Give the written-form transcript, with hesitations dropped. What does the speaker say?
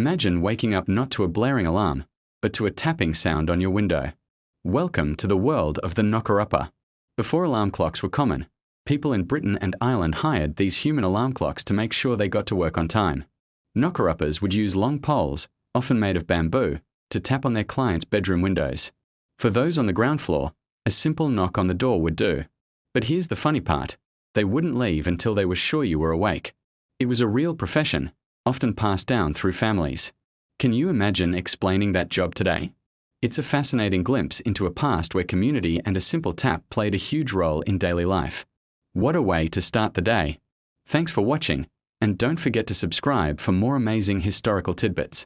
Imagine waking up not to a blaring alarm, but to a tapping sound on your window. Welcome to the world of the knocker-upper. Before alarm clocks were common, people in Britain and Ireland hired these human alarm clocks to make sure they got to work on time. Knocker-uppers would use long poles, often made of bamboo, to tap on their clients' bedroom windows. For those on the ground floor, a simple knock on the door would do. But here's the funny part. They wouldn't leave until they were sure you were awake. It was a real profession, often passed down through families. Can you imagine explaining that job today? It's a fascinating glimpse into a past where community and a simple tap played a huge role in daily life. What a way to start the day. Thanks for watching, and don't forget to subscribe for more amazing historical tidbits.